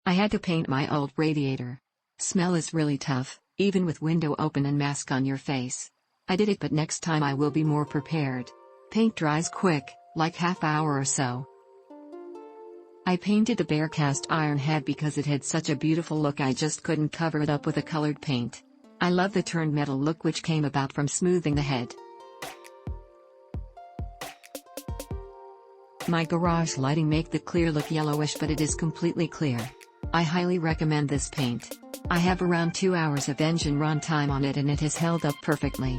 I had to paint my old radiator. Smell is really tough, even with window open and mask on your face. I did it, but next time I will be more prepared. Paint dries quick, like half hour or so. I painted the bare cast iron head because it had such a beautiful look. I just couldn't cover it up with a colored paint. I love the turned metal look which came about from smoothing the head. My garage lighting make the clear look yellowish, but it is completely clear. I highly recommend this paint. I have around 2 hours of engine run time on it and it has held up perfectly.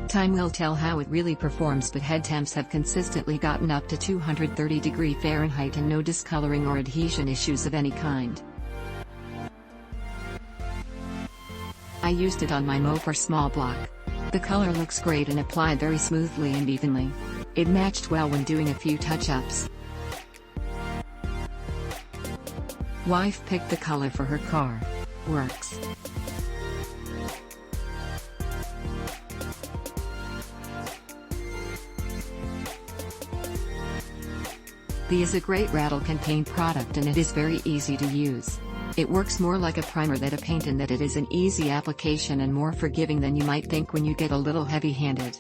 Time will tell how it really performs, but head temps have consistently gotten up to 230 Fahrenheit and no discoloring or adhesion issues of any kind. I used it on my mower small block. The color looks great and applied very smoothly and evenly. It matched well when doing a few touch-ups. Wife picked the color for her car. Works. DE is a great rattle can paint product and it is very easy to use. It works more like a primer than a paint in that it is an easy application and more forgiving than you might think when you get a little heavy-handed.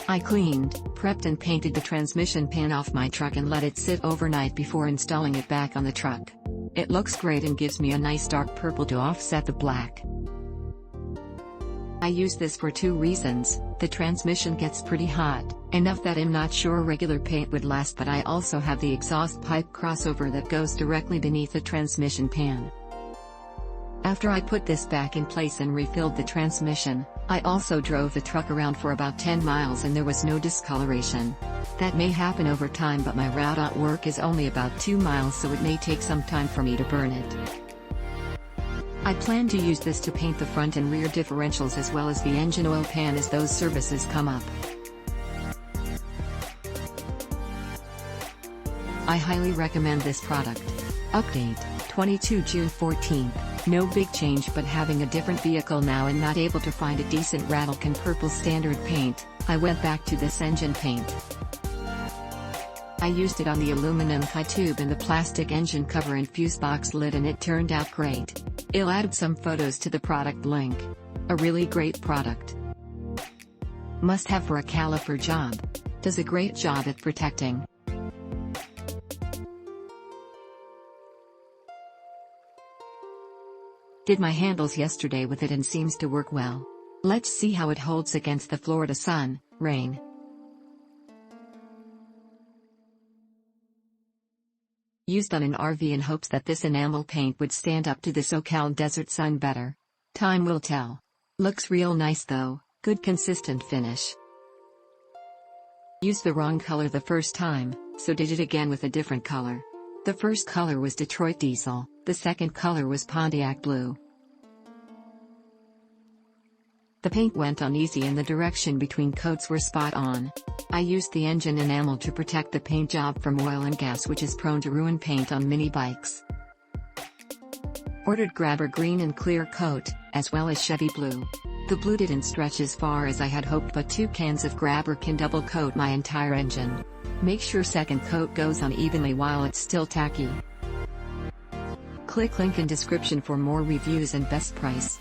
I cleaned, prepped and painted the transmission pan off my truck and let it sit overnight before installing it back on the truck. It looks great and gives me a nice dark purple to offset the black. I use this for 2 reasons. The transmission gets pretty hot, enough that I'm not sure regular paint would last, but I also have the exhaust pipe crossover that goes directly beneath the transmission pan. After I put this back in place and refilled the transmission, I also drove the truck around for about 10 miles and there was no discoloration. That may happen over time, but my route at work is only about 2 miles, so it may take some time for me to burn it. I plan to use this to paint the front and rear differentials as well as the engine oil pan as those services come up. I highly recommend this product. Update, 22 June 14th. No big change, but having a different vehicle now and not able to find a decent rattle can purple standard paint, I went back to this engine paint. I used it on the aluminum tie tube and the plastic engine cover and fuse box lid and it turned out great. I'll add some photos to the product link. A really great product. Must have for a caliper job. Does a great job at protecting. Did my handles yesterday with it and seems to work well. Let's see how it holds against the Florida sun, rain. Used on an RV in hopes that this enamel paint would stand up to the SoCal desert sun better. Time will tell. Looks real nice though, good consistent finish. Used the wrong color the first time, so did it again with a different color. The first color was Detroit diesel, the second color was Pontiac blue. The paint went on easy and the direction between coats were spot on. I used the engine enamel to protect the paint job from oil and gas, which is prone to ruin paint on mini bikes. Ordered grabber green and clear coat, as well as Chevy blue. The blue didn't stretch as far as I had hoped, but 2 cans of grabber can double coat my entire engine. Make sure second coat goes on evenly while it's still tacky. Click link in description for more reviews and best price.